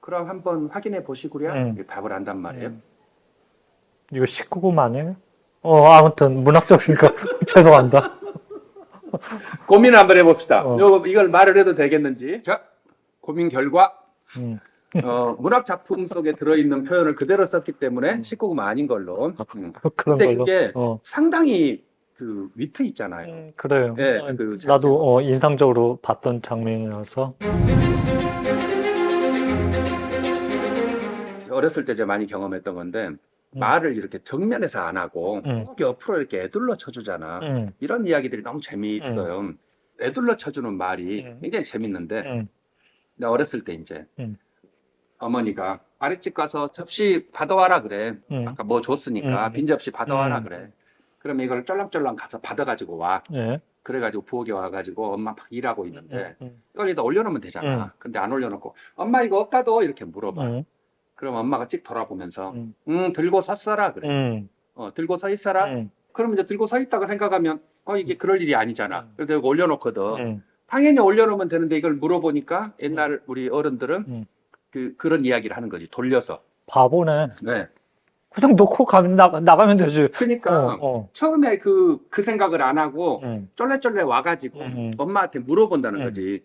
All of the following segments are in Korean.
그럼 한번 확인해 보시구려 답을 한단 말이에요. 이거 19금아니에요? 아무튼 문학적이니까 죄송합니다. 고민 한번 해봅시다. 어. 이걸 말을 해도 되겠는지. 자, 고민 결과. 음. 문학 작품 속에 들어있는 표현을 그대로 썼기 때문에 19금 아닌 걸로. 그런 근데 걸로. 그게 상당히 그 위트 있잖아요. 그래요. 예, 그 나도 인상적으로 봤던 장면이라서. 어렸을 때 제가 많이 경험했던 건데 말을 이렇게 정면에서 안 하고 꼭 옆으로 이렇게 애둘러 쳐주잖아. 이런 이야기들이 너무 재미있어요. 애둘러 쳐주는 말이 굉장히 재밌는데 내가 어렸을 때 이제 어머니가 아랫집 가서 접시 받아와라 그래. 아까 뭐 줬으니까 빈 접시 받아와라 그래. 그러면 이걸 쫄랑쫄랑 가서 받아가지고 와. 예. 그래가지고 부엌에 와가지고 엄마 막 일하고 있는데 이걸 여기다 올려놓으면 되잖아. 근데 안 올려놓고 엄마 이거 어디다도 이렇게 물어봐. 그럼 엄마가 찍 돌아보면서 들고 섰어라 그래. 들고 서 있어라. 그럼 이제 들고 서 있다고 생각하면 이게 그럴 일이 아니잖아. 그래서 이거 올려놓거든. 당연히 올려놓으면 되는데 이걸 물어보니까 옛날 우리 어른들은 그런 이야기를 하는 거지. 돌려서. 바보네. 네. 그냥 놓고 나가면 되지. 그러니까 처음에 그 생각을 안 하고 쫄래쫄래 와가지고 엄마한테 물어본다는 거지.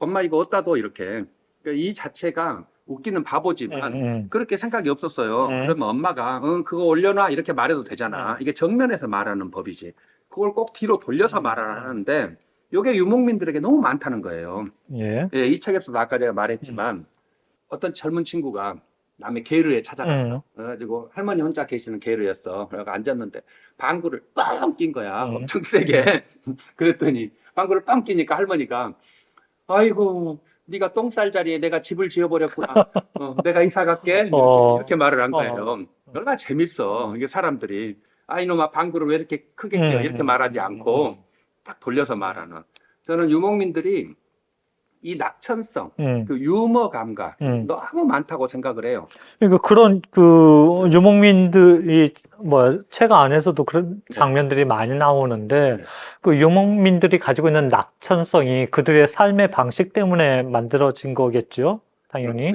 엄마 이거 어디다 둬 이렇게. 그러니까 이 자체가 웃기는 바보지만 그렇게 생각이 없었어요. 그러면 엄마가 그거 올려놔 이렇게 말해도 되잖아. 이게 정면에서 말하는 법이지. 그걸 꼭 뒤로 돌려서 말하는데 이게 유목민들에게 너무 많다는 거예요. 예. 예, 이 책에서도 아까 제가 말했지만 어떤 젊은 친구가 남의 게르에 찾아갔어. 그래가지고 할머니 혼자 계시는 게르였어. 그래서 앉았는데 방구를 뻥 낀 거야. 엄청 세게. 그랬더니 방구를 뻥 끼니까 할머니가 아이고 네가 똥 쌀 자리에 내가 집을 지어버렸구나. 내가 이사 갈게. 이렇게 말을 한 거예요. 얼마나 재밌어. 이게 사람들이 이놈아 방구를 왜 이렇게 크게 끼어 이렇게 말하지 않고 딱 돌려서 말하는. 저는 유목민들이 이 낙천성, 그 유머 감각 너무 많다고 생각을 해요. 그러니까 그런 유목민들이 책 안에서도 그런 장면들이 많이 나오는데 그 유목민들이 가지고 있는 낙천성이 그들의 삶의 방식 때문에 만들어진 거겠죠. 당연히.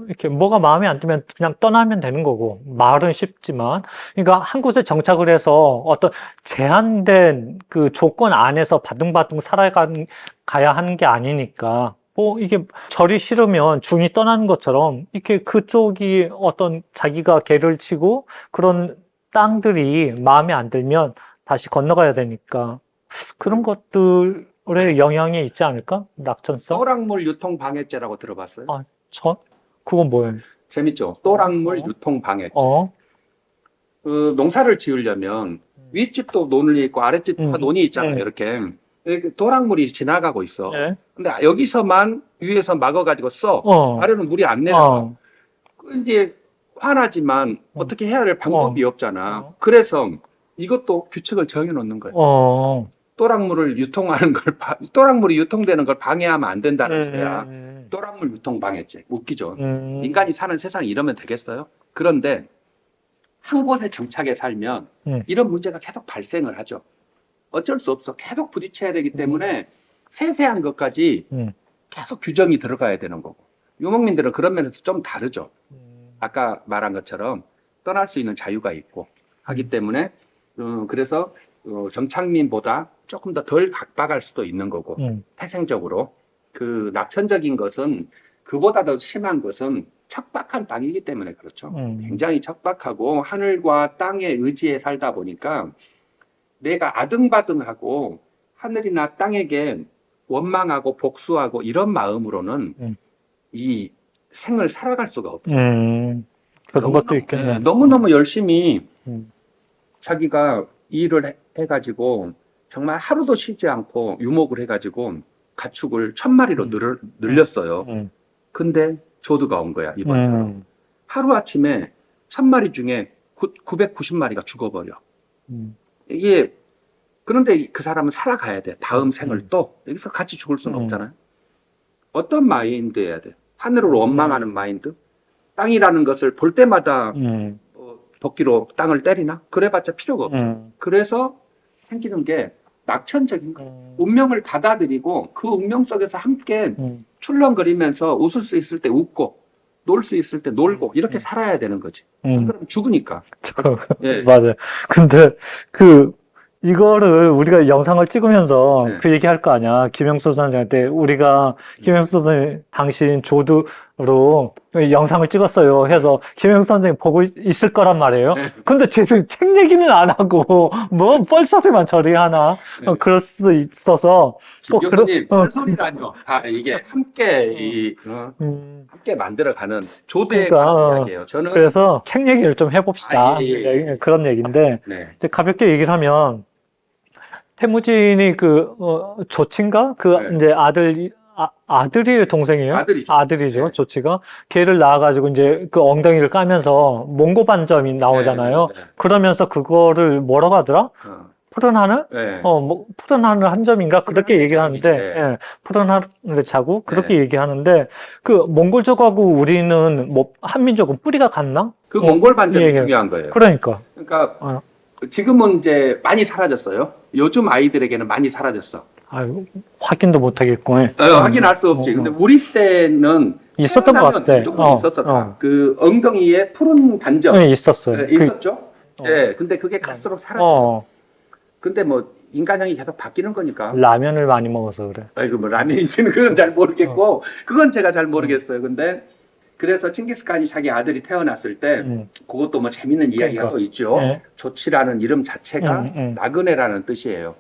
이렇게 뭐가 마음에 안 들면 그냥 떠나면 되는 거고, 말은 쉽지만. 그러니까 한 곳에 정착을 해서 어떤 제한된 그 조건 안에서 바둥바둥 살아가야 하는 게 아니니까. 이게 절이 싫으면 중이 떠나는 것처럼, 이렇게 그쪽이 어떤 자기가 개를 치고 그런 땅들이 마음에 안 들면 다시 건너가야 되니까. 그런 것들의 영향이 있지 않을까? 낙천성? 또랑물 유통 방해죄라고 들어봤어요? 그건 뭐예요? 재밌죠? 또랑물 유통 방해죄. 농사를 지으려면 윗집도 논이 있고 아랫집 다 논이 있잖아요. 이렇게 또랑물이 지나가고 있어. 근데 여기서만 위에서 막아가지고 써. 아래는 물이 안 내려가. 이제 화나지만 어떻게 해야 할 방법이 없잖아. 그래서 이것도 규칙을 정해놓는 거예요. 또랑물을 유통하는 또랑물이 유통되는 걸 방해하면 안 된다는 거야. 또랑물 유통 방해죄. 웃기죠. 인간이 사는 세상이 이러면 되겠어요? 그런데 한 곳에 정착해 살면 이런 문제가 계속 발생을 하죠. 어쩔 수 없어. 계속 부딪혀야 되기 때문에 세세한 것까지 계속 규정이 들어가야 되는 거고. 유목민들은 그런 면에서 좀 다르죠. 아까 말한 것처럼 떠날 수 있는 자유가 있고 하기 때문에 그래서 정착민보다 조금 더 덜 각박할 수도 있는 거고 태생적으로 그 낙천적인 것은 그보다 더 심한 것은 척박한 땅이기 때문에 그렇죠. 굉장히 척박하고 하늘과 땅의 의지에 살다 보니까 내가 아등바등하고 하늘이나 땅에게 원망하고 복수하고 이런 마음으로는 이 생을 살아갈 수가 없죠. 그런 것도 있겠네. 너무너무 열심히 자기가 일을 해가지고 정말 하루도 쉬지 않고 유목을 해가지고 가축을 1000마리로 늘렸어요. 근데 조드가 온 거야, 이번처럼. 하루아침에 1000마리 중에 990마리가 죽어버려. 이게, 그런데 그 사람은 살아가야 돼. 다음 생을 또. 여기서 같이 죽을 수는 없잖아요. 어떤 마인드여야 돼? 하늘을 원망하는 마인드? 땅이라는 것을 볼 때마다 도끼로 땅을 때리나? 그래봤자 필요가 없죠. 그래서 생기는 게 낙천적인 거. 운명을 받아들이고 그 운명 속에서 함께 출렁거리면서 웃을 수 있을 때 웃고 놀 수 있을 때 놀고 이렇게 살아야 되는 거지. 그럼 죽으니까. 예. 맞아요. 근데 이거를 우리가 영상을 찍으면서 네. 그 얘기할 거 아니야. 김영수 선생한테 우리가 김영수 선생 당신 조두로 영상을 찍었어요 해서 김영수 선생이 보고 있을 거란 말이에요. 네. 근데 쟤들 책 얘기는 안 하고 뭐 뻘소리만 저리 하나. 네. 그럴 수도 있어서 꼭 교수님, 뻘소리라뇨. 다 이게 함께 함께 만들어가는 조대의 그러니까, 이야기예요. 저는 그래서 책 얘기를 좀 해봅시다. 예. 그런 얘기인데 네. 이제 가볍게 얘기를 하면 태무진이 조친가? 네. 이제 아들이에요, 동생이에요? 아들이죠. 아들이죠, 네. 조치가. 걔를 낳아가지고 이제 그 엉덩이를 까면서 몽고 반점이 나오잖아요. 네. 그러면서 그거를 뭐라고 하더라? 푸른 하늘? 네. 푸른 하늘 한 점인가? 그렇게 하늘 얘기를 하는데, 네. 예, 푸른 하늘의 자국? 그렇게 네. 얘기하는데, 몽골족하고 우리는 한민족은 뿌리가 같나? 그 몽골 반점이 예. 중요한 거예요. 그러니까. 지금은 이제 많이 사라졌어요. 요즘 아이들에게는 많이 사라졌어. 아유, 확인도 못 하겠고. 확인할 수 없지. 근데 우리 때는 있었던 것 같아. 무조건 있었어. 그 엉덩이에 푸른 반점. 네, 있었어요. 있었죠. 예. 근데 그게 갈수록 사라져. 근데 뭐 인간형이 계속 바뀌는 거니까. 라면을 많이 먹어서 그래. 아이고 뭐 라면인지는 그건 잘 모르겠고, 그건 제가 잘 모르겠어요. 근데 그래서 칭기스칸이 자기 아들이 태어났을 때 그것도 뭐 재밌는 이야기가 또 있죠. 조치라는 이름 자체가 나그네라는 뜻이에요.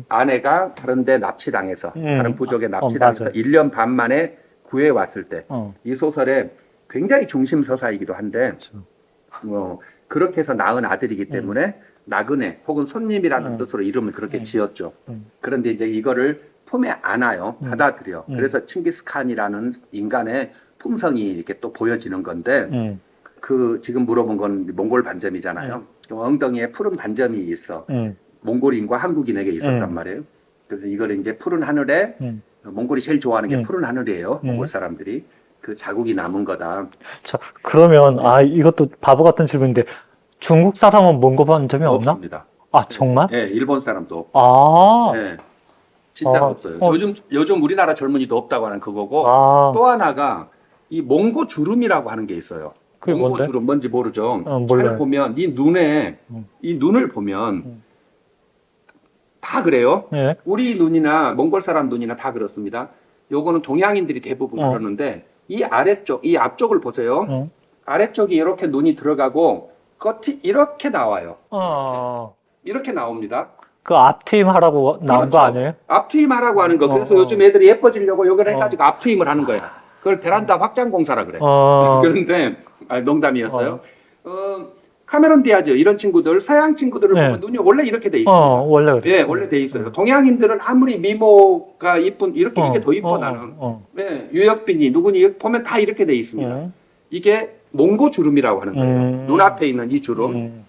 아내가 다른데 납치당해서 다른 부족에 납치당해서 1년 반 만에 구해왔을 때 이 소설의 굉장히 중심 서사이기도 한데 그렇게 해서 낳은 아들이기 때문에 나그네 혹은 손님이라는 뜻으로 이름을 그렇게 지었죠. 그런데 이제 이거를 품에 안아요. 받아들여. 그래서 칭기스칸이라는 인간의 품성이 이렇게 또 보여지는 건데 지금 물어본 건 몽골 반점이잖아요. 엉덩이에 푸른 반점이 있어. 몽골인과 한국인에게 있었단 말이에요. 그래서 이걸 이제 푸른 하늘에 몽골이 제일 좋아하는 게 푸른 하늘이에요. 몽골 사람들이. 그 자국이 남은 거다. 자, 그러면 이것도 바보 같은 질문인데 중국 사람은 몽골 반점이 없나? 없습니다. 아, 정말? 네, 일본 사람도. 네. 진짜 없어요. 요즘 우리나라 젊은이도 없다고 하는 그거고 또 하나가 이 몽고 주름이라고 하는 게 있어요. 그게 몽고 뭔데? 주름 뭔지 모르죠. 몰라요. 잘 보면 이 눈을 보면 다 그래요. 네. 우리 눈이나 몽골 사람 눈이나 다 그렇습니다. 요거는 동양인들이 대부분 그러는데 이 아래쪽, 이 앞쪽을 보세요. 아래쪽이 이렇게 눈이 들어가고 겉이 이렇게 나와요. 이렇게 나옵니다. 그 앞트임 하라고 나온 거 아니에요? 앞트임 하라고 하는 거. 그래서 요즘 애들이 예뻐지려고 요걸 해가지고 앞트임을 하는 거야. 그걸 베란다 확장 공사라 그래. 그런데 농담이었어요. 카메론 디아즈 이런 친구들, 서양 친구들을 보면 눈이 원래 이렇게 돼 있어요. 원래 그래. 예, 원래 돼 있어요. 동양인들은 아무리 미모가 이쁜 이게 더 이뻐 나는. 네, 유혁빈이 누구니 보면 다 이렇게 돼 있습니다. 이게 몽고 주름이라고 하는 거예요. 눈앞에 있는 이 주름.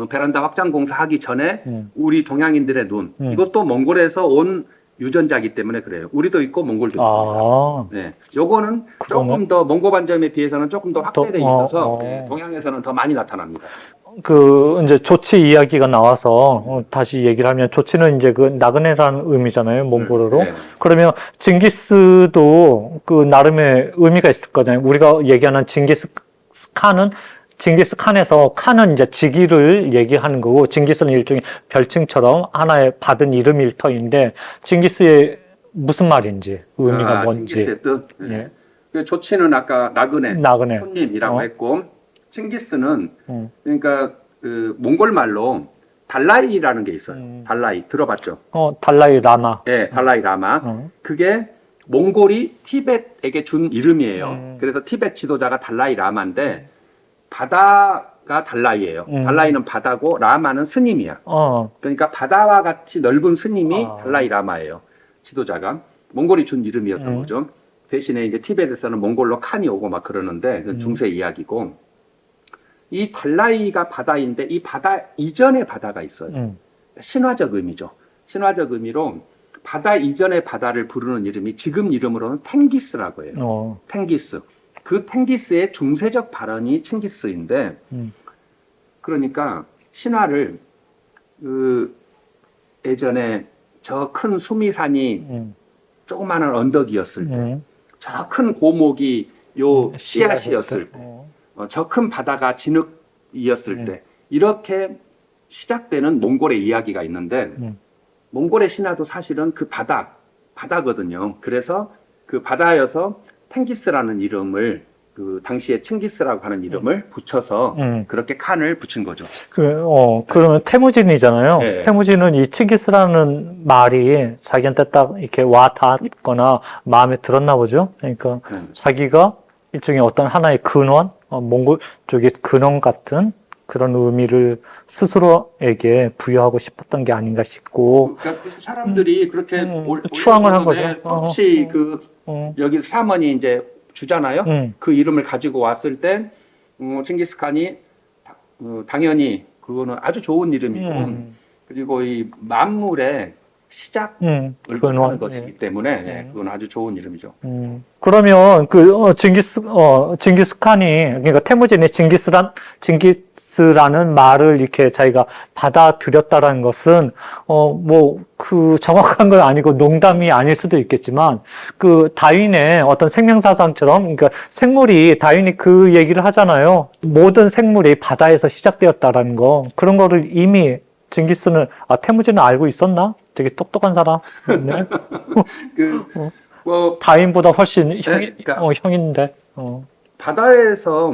베란다 확장 공사 하기 전에 우리 동양인들의 눈. 이것도 몽골에서 온 유전자기 때문에 그래요. 우리도 있고 몽골도 있습니다. 네, 요거는 조금 더 몽고 반점에 비해서는 조금 더 확대돼 있어서 동양에서는 더 많이 나타납니다. 이제 조치 이야기가 나와서 다시 얘기를 하면 조치는 이제 그 나그네라는 의미잖아요, 몽골어로. 그러면 징기스도 그 나름의 의미가 있을 거잖아요. 우리가 얘기하는 징기스칸에서 칸은 이제 직위를 얘기하는 거고 징기스는 일종의 별칭처럼 하나의 받은 이름일 터인데 징기스의 무슨 말인지 의미가 뭔지. 징기스의 뜻. 네. 조치는 아까 나그네. 손님이라고 했고 칭기스는 그러니까 그 몽골 말로 달라이라는 게 있어요. 달라이 들어봤죠? 달라이 라마. 네, 달라이 라마. 그게 몽골이 티벳에게 준 이름이에요. 그래서 티벳 지도자가 달라이 라마인데 바다가 달라이예요. 달라이는 바다고 라마는 스님이야. 그러니까 바다와 같이 넓은 스님이 달라이 라마예요. 지도자가 몽골이 준 이름이었던 거죠. 대신에 이제 티벳에서는 몽골로 칸이 오고 막 그러는데 그 중세 이야기고 이 달라이가 바다인데 이 바다 이전의 바다가 있어요. 신화적 의미죠. 신화적 의미로 바다 이전의 바다를 부르는 이름이 지금 이름으로는 탱기스라고 해요. 탱기스. 그 탱기스의 중세적 발언이 칭기스인데 그러니까 신화를 예전에 저 큰 수미산이 조그마한 언덕이었을 때 저 큰 고목이 요 씨앗이었을 때, 저 큰 바다가 진흙이었을 때, 이렇게 시작되는 몽골의 이야기가 있는데, 몽골의 신화도 사실은 그 바다거든요. 그래서 그 바다여서 탱기스라는 이름을 그 당시에 칭기스라고 하는 이름을 붙여서 그렇게 칸을 붙인 거죠. 그러면 태무진이잖아요. 네. 태무진은 이 칭기스라는 말이 자기한테 딱 이렇게 와 닿았거나 마음에 들었나 보죠. 그러니까 자기가 일종의 어떤 하나의 근원, 몽골 쪽의 근원 같은 그런 의미를 스스로에게 부여하고 싶었던 게 아닌가 싶고. 그러니까 그 사람들이 그렇게 추앙을 한 거죠. 혹시 여기 사먼이 이제 주잖아요. 그 이름을 가지고 왔을 때 칭기스칸이 당연히 그거는 아주 좋은 이름이고 그리고 이 만물의 시작을 하는 것이기 때문에 그건 아주 좋은 이름이죠. 그러면 징기스칸이 그러니까 태무진이 징기스라는 말을 이렇게 자기가 받아들였다라는 것은 그 정확한 건 아니고 농담이 아닐 수도 있겠지만 그 다윈의 어떤 생명사상처럼 그러니까 생물이 다윈이 그 얘기를 하잖아요. 모든 생물이 바다에서 시작되었다라는 거 그런 거를 이미 징기스는 태무진은 알고 있었나? 되게 똑똑한 사람. 네. 다윈보다 훨씬 형인데. 바다에서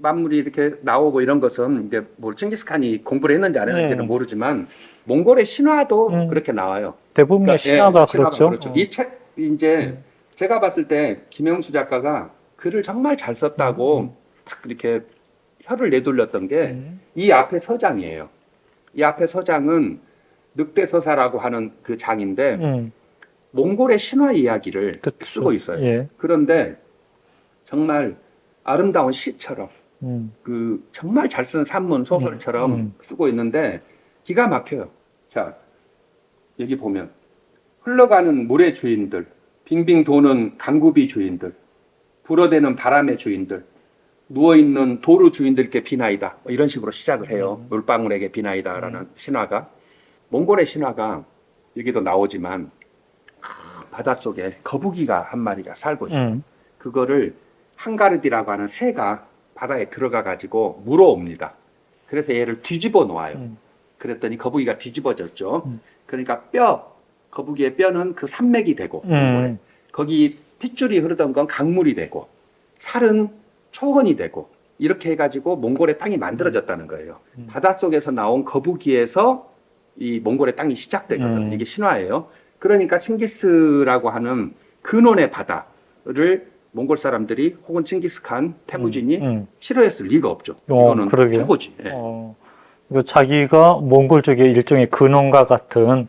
만물이 이렇게 나오고 이런 것은 이제 뭐 칭기스칸이 공부를 했는지 안 했는지는 모르지만 몽골의 신화도 그렇게 나와요. 대부분의 신화가 그렇죠. 이 책 이제 제가 봤을 때 김영수 작가가 글을 정말 잘 썼다고 딱 이렇게 혀를 내둘렸던 게 이 앞에 서장이에요. 이 앞에 서장은 늑대서사라고 하는 그 장인데 몽골의 신화 이야기를 쓰고 있어요. 예. 그런데 정말 아름다운 시처럼 그 정말 잘 쓰는 산문 소설처럼 쓰고 있는데 기가 막혀요. 자, 여기 보면 흘러가는 물의 주인들, 빙빙 도는 강구비 주인들, 불어대는 바람의 주인들, 누워있는 도루 주인들께 비나이다. 이런 식으로 시작을 해요. 물방울에게 비나이다라는 신화가. 몽골의 신화가 여기도 나오지만 바닷속에 거북이가 한 마리가 살고 있어요. 그거를 한가르디라고 하는 새가 바다에 들어가 가지고 물어옵니다. 그래서 얘를 뒤집어 놓아요. 그랬더니 거북이가 뒤집어졌죠. 그러니까 거북이의 뼈는 그 산맥이 되고 거기 핏줄이 흐르던 건 강물이 되고 살은 초원이 되고 이렇게 해가지고 몽골의 땅이 만들어졌다는 거예요. 바닷속에서 나온 거북이에서 이 몽골의 땅이 시작되거든요. 이게 신화예요. 그러니까 칭기스라고 하는 근원의 바다를 몽골 사람들이 혹은 칭기스칸, 태무진이 싫어했을 리가 없죠. 이거는 최고지. 예. 자기가 몽골 쪽의 일종의 근원과 같은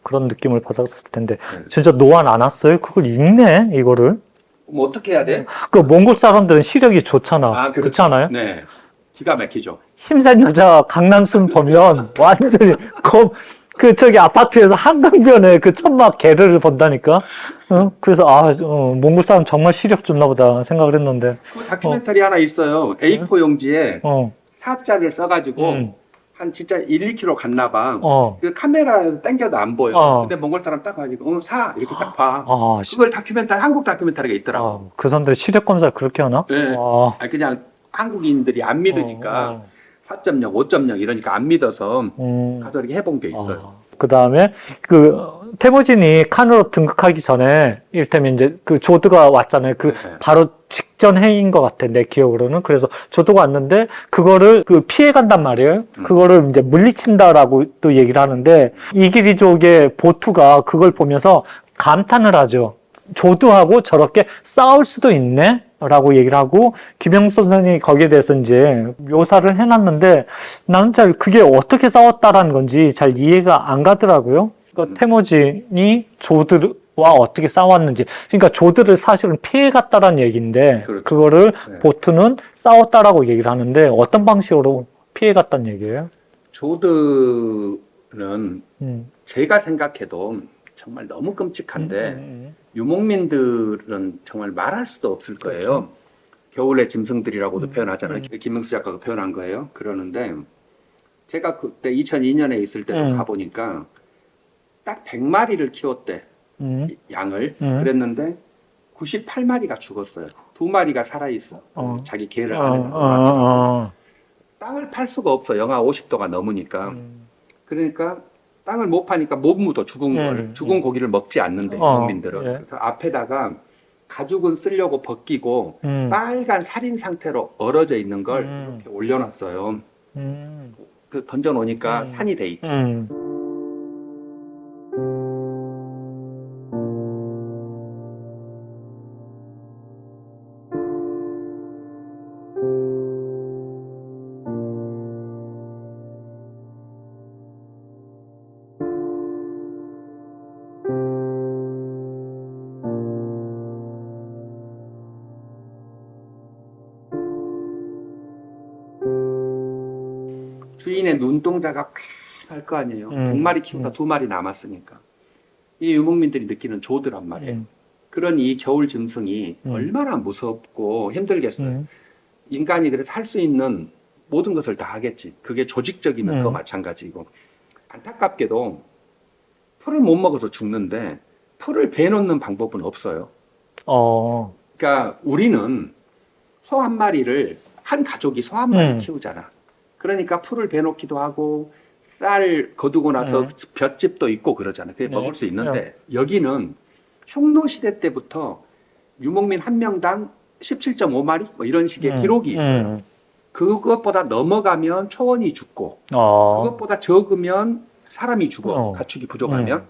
그런 느낌을 받았을 텐데 진짜 노안 안 왔어요? 그걸 읽네 이거를. 뭐 어떻게 해야 돼? 그 몽골 사람들은 시력이 좋잖아. 그렇지 않아요? 네, 기가 막히죠. 힘센 여자 강남순 보면 완전히 저기 아파트에서 한강변에 그 천막 개를 본다니까. 그래서 몽골 사람 정말 시력 좋나 보다 생각을 했는데. 그 다큐멘터리 하나 있어요. A4 용지에 사자를 써가지고 한 진짜 1-2km 갔나 봐. 그 카메라에서 당겨도 안 보여. 근데 몽골 사람 딱 가지고 이렇게 딱 봐. 그걸 한국 다큐멘터리가 있더라고. 그 사람들 시력 검사를 그렇게 하나? 네. 그냥 한국인들이 안 믿으니까 4.0, 5.0 이러니까 안 믿어서 가서 이렇게 해본 게 있어요. 그 다음에 태무진이 칸으로 등극하기 전에 이를테면 이제 그 조드가 왔잖아요. 바로 직전 해인 것 같아 내 기억으로는. 그래서 조드가 왔는데 그거를 피해 간단 말이에요. 그거를 이제 물리친다라고 또 얘기를 하는데 이기리족의 보투가 그걸 보면서 감탄을 하죠. 조드하고 저렇게 싸울 수도 있네? 라고 얘기를 하고 김영수 선생님이 거기에 대해서 이제 묘사를 해놨는데 나는 잘 그게 어떻게 싸웠다라는 건지 잘 이해가 안 가더라고요. 그러니까 태무진이 조드와 어떻게 싸웠는지. 그러니까 조드를 사실은 피해갔다라는 얘기인데 그렇죠. 그거를 보트는 싸웠다라고 얘기를 하는데 어떤 방식으로 피해갔다는 얘기예요? 조드는 제가 생각해도 정말 너무 끔찍한데 유목민들은 정말 말할 수도 없을 거예요. 그렇죠. 겨울의 짐승들이라고도 표현하잖아요. 김명수 작가가 표현한 거예요. 그러는데 제가 그때 2002년에 있을 때도 가보니까 딱 100마리를 키웠대. 양을. 그랬는데 98마리가 죽었어요. 2마리가 살아있어. 자기 개를 안에다가. 땅을 팔 수가 없어. 영하 50도가 넘으니까. 그러니까 땅을 못 파니까 못 묻어. 죽은 고기를 먹지 않는데 유목민들은. 그래서 앞에다가 가죽은 쓰려고 벗기고 빨간 살인 상태로 얼어져 있는 걸 이렇게 올려놨어요. 그 던져놓으니까 산이 돼 있지. 주인의 눈동자가 쾌할 거 아니에요. 100마리 키우다 2마리 남았으니까. 이 유목민들이 느끼는 조드란 말이에요. 그런 이 겨울 짐승이 얼마나 무섭고 힘들겠어요. 인간이 그래서 할 수 있는 모든 것을 다 하겠지. 그게 조직적이면 더 마찬가지고. 안타깝게도 풀을 못 먹어서 죽는데 풀을 베놓는 방법은 없어요. 그러니까 우리는 소 한 마리를 한 가족이 소 한 마리 키우잖아. 그러니까 풀을 베놓기도 하고 쌀 거두고 나서 볏짚도 있고 그러잖아요. 그게 먹을 수 있는데 여기는 흉노시대 때부터 유목민 한 명당 17.5마리 뭐 이런 식의 기록이 있어요. 그것보다 넘어가면 초원이 죽고 그것보다 적으면 사람이 죽어. 가축이 부족하면.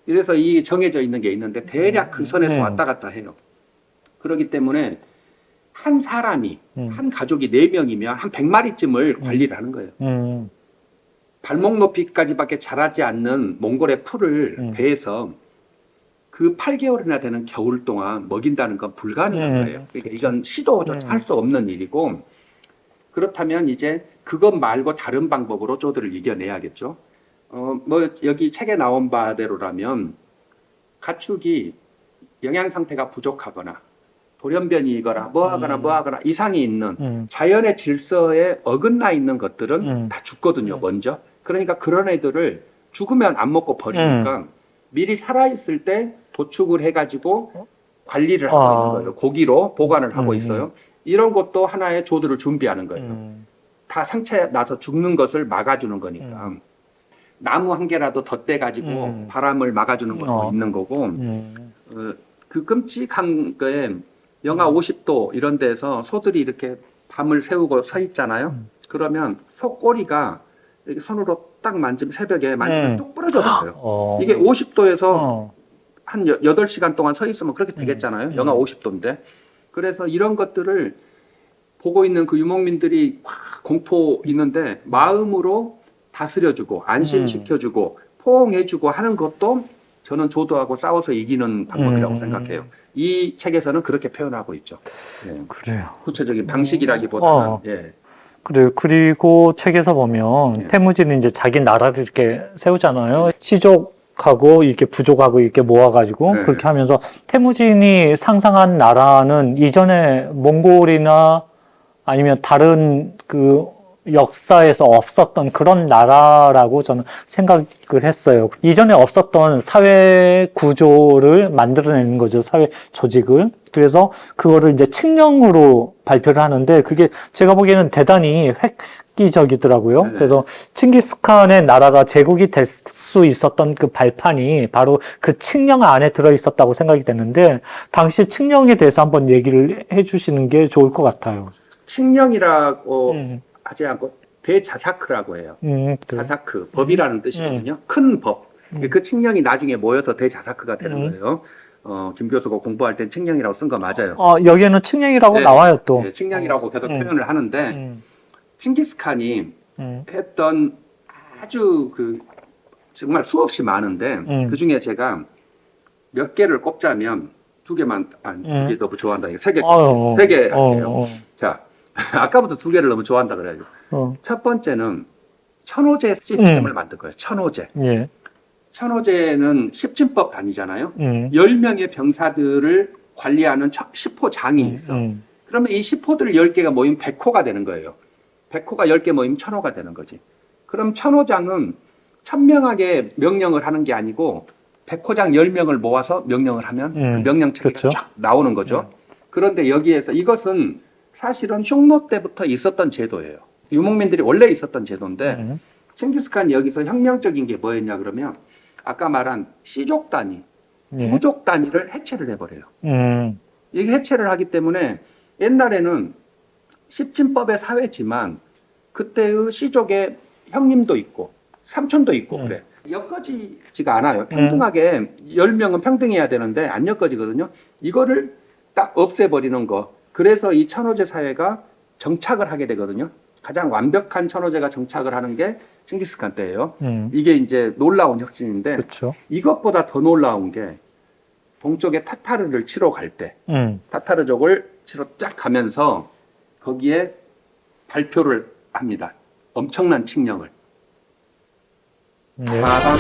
그래서 이 정해져 있는 게 있는데 대략 그 선에서 왔다 갔다 해요. 그렇기 때문에 한 사람이 한 가족이 4명이면 한 100마리쯤을 관리를 하는 거예요. 발목 높이까지밖에 자라지 않는 몽골의 풀을 배에서 그 8개월이나 되는 겨울 동안 먹인다는 건 불가능한 거예요. 그러니까 이건 시도조차 할 수 없는 일이고, 그렇다면 이제 그것 말고 다른 방법으로 쪼들을 이겨내야겠죠. 뭐 여기 책에 나온 바대로라면 가축이 영양 상태가 부족하거나 돌연변이거나 뭐하거나 이상이 있는 자연의 질서에 어긋나 있는 것들은 다 죽거든요. 먼저. 그러니까 그런 애들을 죽으면 안 먹고 버리니까 미리 살아있을 때 도축을 해가지고 관리를 하고 있는 거예요. 고기로 보관을 하고 있어요. 이런 것도 하나의 조드를 준비하는 거예요. 다 상처 나서 죽는 것을 막아주는 거니까. 나무 한 개라도 덧대가지고 바람을 막아주는 것도 있는 거고, 그 끔찍한 거에 영하 50도 이런 데서 소들이 이렇게 밤을 새우고 서 있잖아요. 그러면 소 꼬리가 이렇게 손으로 딱 만지면 새벽에 만지면 뚝 부러져 버려요. 이게 50도에서 한 8시간 동안 서 있으면 그렇게 되겠잖아요. 영하 50도인데. 그래서 이런 것들을 보고 있는 그 유목민들이 공포 있는데 마음으로 다스려주고 안심시켜주고 포옹해주고 하는 것도 저는 조드하고 싸워서 이기는 방법이라고 생각해요. 이 책에서는 그렇게 표현하고 있죠. 네. 그래요. 구체적인 방식이라기보다는. 예. 그래요. 그리고 책에서 보면 태무진이 이제 자기 나라를 이렇게 세우잖아요. 시족하고 이렇게 부족하고 이렇게 모아가지고 그렇게 하면서 태무진이 상상한 나라는 이전에 몽골이나 아니면 다른 그 역사에서 없었던 그런 나라라고 저는 생각을 했어요. 이전에 없었던 사회 구조를 만들어내는 거죠. 사회 조직을. 그래서 그거를 이제 칙령으로 발표를 하는데 그게 제가 보기에는 대단히 획기적이더라고요. 그래서 칭기스칸의 나라가 제국이 될 수 있었던 그 발판이 바로 그 칙령 안에 들어 있었다고 생각이 되는데 당시 칙령에 대해서 한번 얘기를 해주시는 게 좋을 것 같아요. 칙령이라고 하지 않고 대자사크라고 해요. 자사크, 법이라는 뜻이거든요. 큰 법. 그 칙령이 나중에 모여서 대자사크가 되는 거예요. 김 교수가 공부할 땐 칙령이라고 쓴 거 맞아요. 여기에는 칙령이라고 나와요, 또. 네, 칙령이라고 계속 표현을 하는데, 칭기스칸이 했던 아주 정말 수없이 많은데, 그 중에 제가 몇 개를 꼽자면, 2개만, 아니, 2개 너무 좋아한다. 3개, 3개 할게요. 자, 아까부터 2개를 너무 좋아한다 그래가지고. 첫 번째는 천호제 시스템을 만든 거예요. 천호제. 천호제는 십진법 단위잖아요. 10명의 병사들을 관리하는 십호장이 있어. 그러면 이 십호들 10개가 모이면 100호가 되는 거예요. 100호가 10개 모이면 1000호가 되는 거지. 그럼 천호장은 천명하게 명령을 하는 게 아니고 100호장 10명을 모아서 명령을 하면 명령 체계가 쫙 나오는 거죠. 그런데 여기에서 이것은 사실은 흉노 때부터 있었던 제도예요. 유목민들이 원래 있었던 제도인데 칭기스칸이 여기서 혁명적인 게 뭐였냐 그러면 아까 말한 씨족 단위, 부족 단위를 해체를 해버려요. 이게 해체를 하기 때문에 옛날에는 십진법의 사회지만 그때의 씨족의 형님도 있고 삼촌도 있고 그래. 엮어지지가 않아요. 평등하게 10명은 평등해야 되는데 안 엮어지거든요. 이거를 딱 없애버리는 거. 그래서 이 천호제 사회가 정착을 하게 되거든요. 가장 완벽한 천호제가 정착을 하는 게 칭기스칸 때예요. 이게 이제 놀라운 혁신인데 그쵸. 이것보다 더 놀라운 게 동쪽에 타타르를 치러 갈 때 타타르족을 치러 쫙 가면서 거기에 발표를 합니다. 엄청난 칙령을. 네. 빠밤.